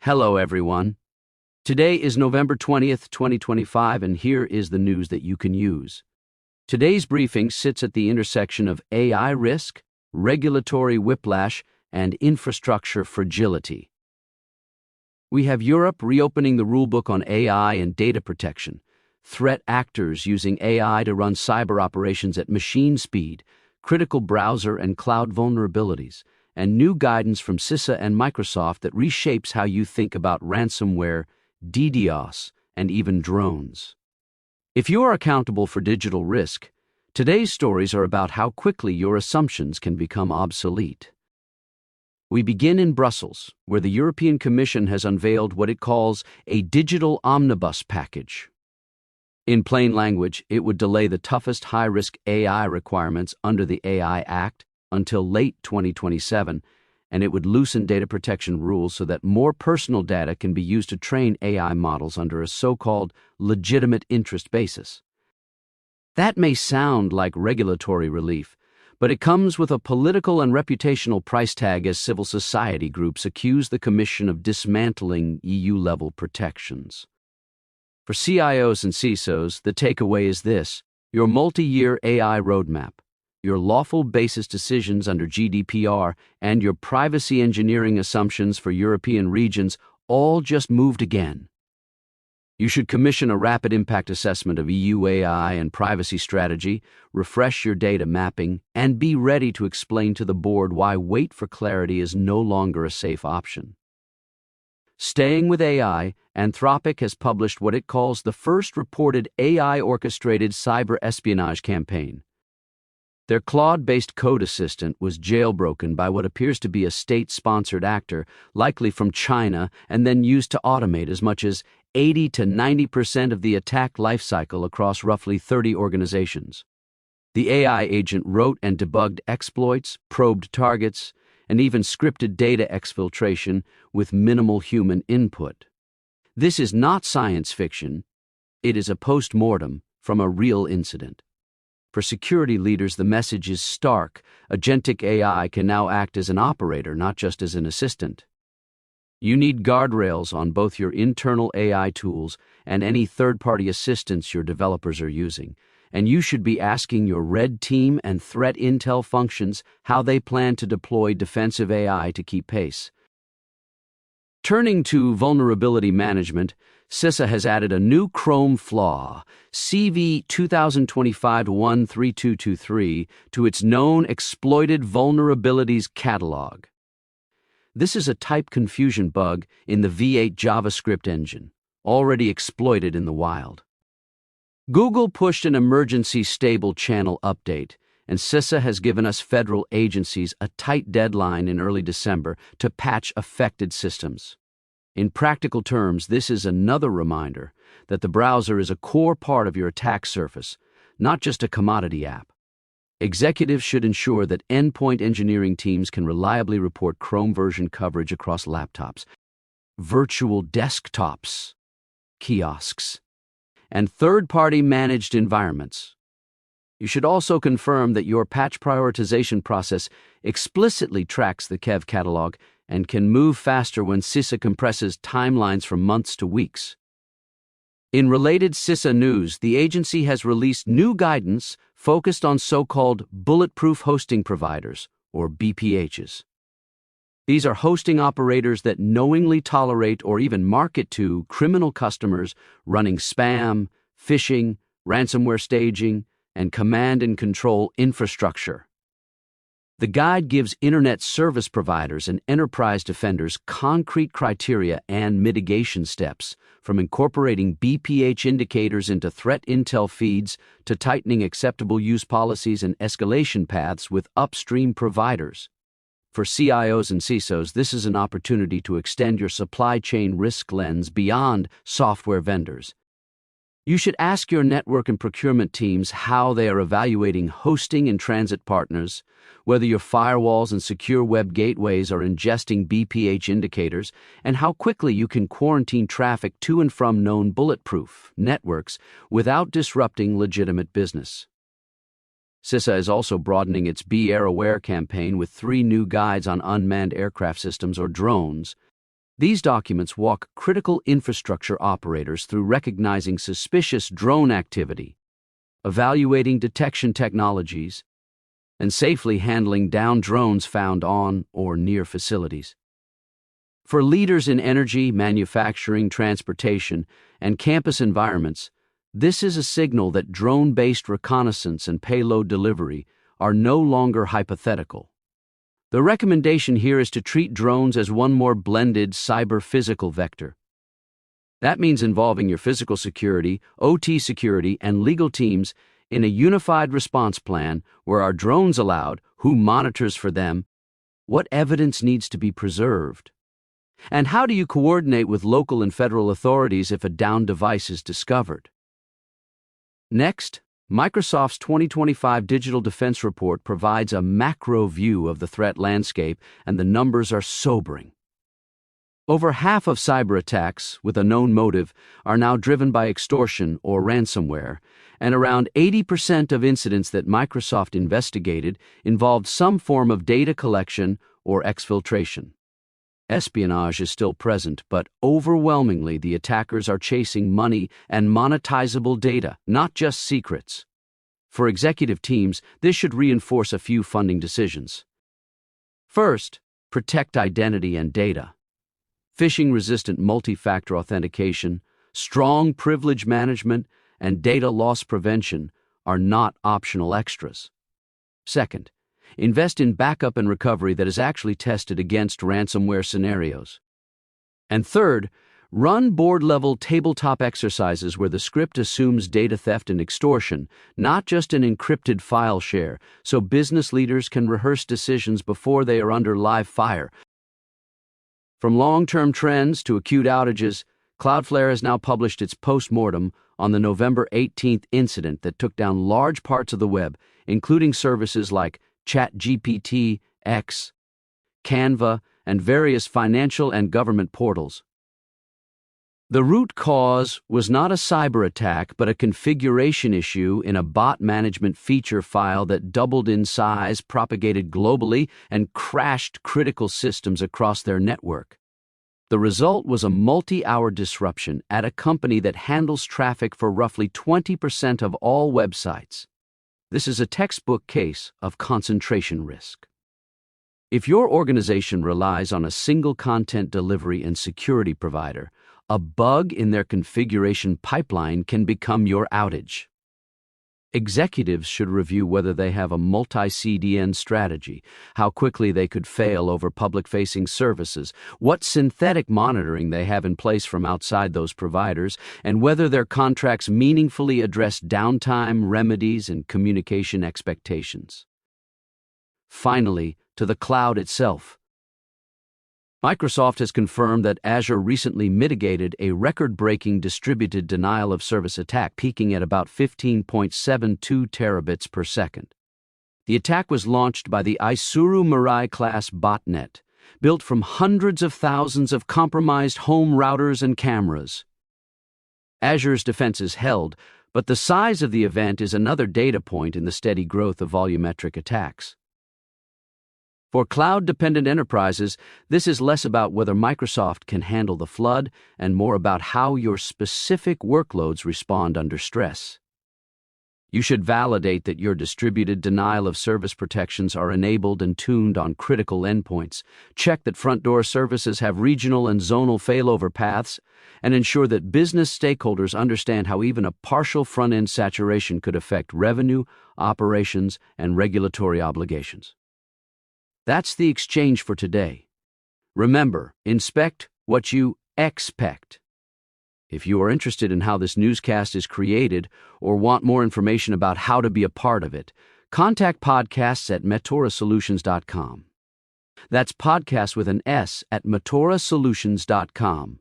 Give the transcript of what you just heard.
Hello, everyone. Today is November 20th, 2025, and here is the news that you can use. Today's briefing sits at the intersection of AI risk, regulatory whiplash, and infrastructure fragility. We have Europe reopening the rulebook on AI and data protection, threat actors using AI to run cyber operations at machine speed, critical browser and cloud vulnerabilities, and new guidance from CISA and Microsoft that reshapes how you think about ransomware, DDoS, and even drones. If you are accountable for digital risk, today's stories are about how quickly your assumptions can become obsolete. We begin in Brussels, where the European Commission has unveiled what it calls a Digital Omnibus package. In plain language, it would delay the toughest high-risk AI requirements under the AI Act until late 2027, and it would loosen data protection rules so that more personal data can be used to train AI models under a so-called legitimate interest basis. That may sound like regulatory relief, but it comes with a political and reputational price tag as civil society groups accuse the Commission of dismantling EU-level protections. For CIOs and CISOs, the takeaway is this: your multi-year AI roadmap, your lawful basis decisions under GDPR, and your privacy engineering assumptions for European regions all just moved again. You should commission a rapid impact assessment of EU AI and privacy strategy, refresh your data mapping, and be ready to explain to the board why wait for clarity is no longer a safe option. Staying with AI, Anthropic has published what it calls the first reported AI-orchestrated cyber-espionage campaign. Their Claude-based code assistant was jailbroken by what appears to be a state-sponsored actor, likely from China, and then used to automate as much as 80 to 90% of the attack lifecycle across roughly 30 organizations. The AI agent wrote and debugged exploits, probed targets, and even scripted data exfiltration with minimal human input. This is not science fiction. It is a post-mortem from a real incident. For security leaders, the message is stark. Agentic AI can now act as an operator, not just as an assistant. You need guardrails on both your internal AI tools and any third-party assistance your developers are using, and you should be asking your red team and threat intel functions how they plan to deploy defensive AI to keep pace. Turning to vulnerability management, CISA has added a new Chrome flaw, CV 2025-13223, to its known exploited vulnerabilities catalog. This is a type confusion bug in the V8 JavaScript engine, already exploited in the wild. Google pushed an emergency stable channel update, and CISA has given us federal agencies a tight deadline in early December to patch affected systems. In practical terms, this is another reminder that the browser is a core part of your attack surface, not just a commodity app. Executives should ensure that endpoint engineering teams can reliably report Chrome version coverage across laptops, virtual desktops, kiosks, and third-party managed environments. You should also confirm that your patch prioritization process explicitly tracks the KEV catalog and can move faster when CISA compresses timelines from months to weeks. In related CISA news, the agency has released new guidance focused on so-called bulletproof hosting providers, or BPHs. These are hosting operators that knowingly tolerate or even market to criminal customers running spam, phishing, ransomware staging, and command and control infrastructure. The guide gives internet service providers and enterprise defenders concrete criteria and mitigation steps, from incorporating BPH indicators into threat intel feeds to tightening acceptable use policies and escalation paths with upstream providers. For CIOs and CISOs, this is an opportunity to extend your supply chain risk lens beyond software vendors. You should ask your network and procurement teams how they are evaluating hosting and transit partners, whether your firewalls and secure web gateways are ingesting BPH indicators, and how quickly you can quarantine traffic to and from known bulletproof networks without disrupting legitimate business. CISA is also broadening its Be Air Aware campaign with 3 new guides on unmanned aircraft systems, or drones. These documents walk critical infrastructure operators through recognizing suspicious drone activity, evaluating detection technologies, and safely handling downed drones found on or near facilities. For leaders in energy, manufacturing, transportation, and campus environments, this is a signal that drone-based reconnaissance and payload delivery are no longer hypothetical. The recommendation here is to treat drones as one more blended cyber-physical vector. That means involving your physical security, OT security, and legal teams in a unified response plan where are drones allowed, who monitors for them, what evidence needs to be preserved, and how do you coordinate with local and federal authorities if a downed device is discovered. Next, Microsoft's 2025 Digital Defense Report provides a macro view of the threat landscape, and the numbers are sobering. Over half of cyber attacks with a known motive are now driven by extortion or ransomware, and around 80% of incidents that Microsoft investigated involved some form of data collection or exfiltration. Espionage is still present, but overwhelmingly the attackers are chasing money and monetizable data, not just secrets. For executive teams, this should reinforce a few funding decisions. First, protect identity and data. Phishing-resistant multi-factor authentication, strong privilege management, and data loss prevention are not optional extras. Second, invest in backup and recovery that is actually tested against ransomware scenarios. And third, run board-level tabletop exercises where the script assumes data theft and extortion, not just an encrypted file share, so business leaders can rehearse decisions before they are under live fire. From long-term trends to acute outages, Cloudflare has now published its post-mortem on the November 18th incident that took down large parts of the web, including services like ChatGPT, X, Canva, and various financial and government portals. The root cause was not a cyber attack, but a configuration issue in a bot management feature file that doubled in size, propagated globally, and crashed critical systems across their network. The result was a multi-hour disruption at a company that handles traffic for roughly 20% of all websites. This is a textbook case of concentration risk. If your organization relies on a single content delivery and security provider, a bug in their configuration pipeline can become your outage. Executives should review whether they have a multi-CDN strategy, how quickly they could fail over public-facing services, what synthetic monitoring they have in place from outside those providers, and whether their contracts meaningfully address downtime, remedies, and communication expectations. Finally, to the cloud itself. Microsoft has confirmed that Azure recently mitigated a record-breaking distributed denial-of-service attack peaking at about 15.72 terabits per second. The attack was launched by the Isuru Mirai-class botnet, built from hundreds of thousands of compromised home routers and cameras. Azure's defenses held, but the size of the event is another data point in the steady growth of volumetric attacks. For cloud-dependent enterprises, this is less about whether Microsoft can handle the flood and more about how your specific workloads respond under stress. You should validate that your distributed denial-of-service protections are enabled and tuned on critical endpoints, check that front-door services have regional and zonal failover paths, and ensure that business stakeholders understand how even a partial front-end saturation could affect revenue, operations, and regulatory obligations. That's the exchange for today. Remember, inspect what you expect. If you are interested in how this newscast is created or want more information about how to be a part of it, contact podcasts at metorasolutions.com. That's podcast with an S at metorasolutions.com.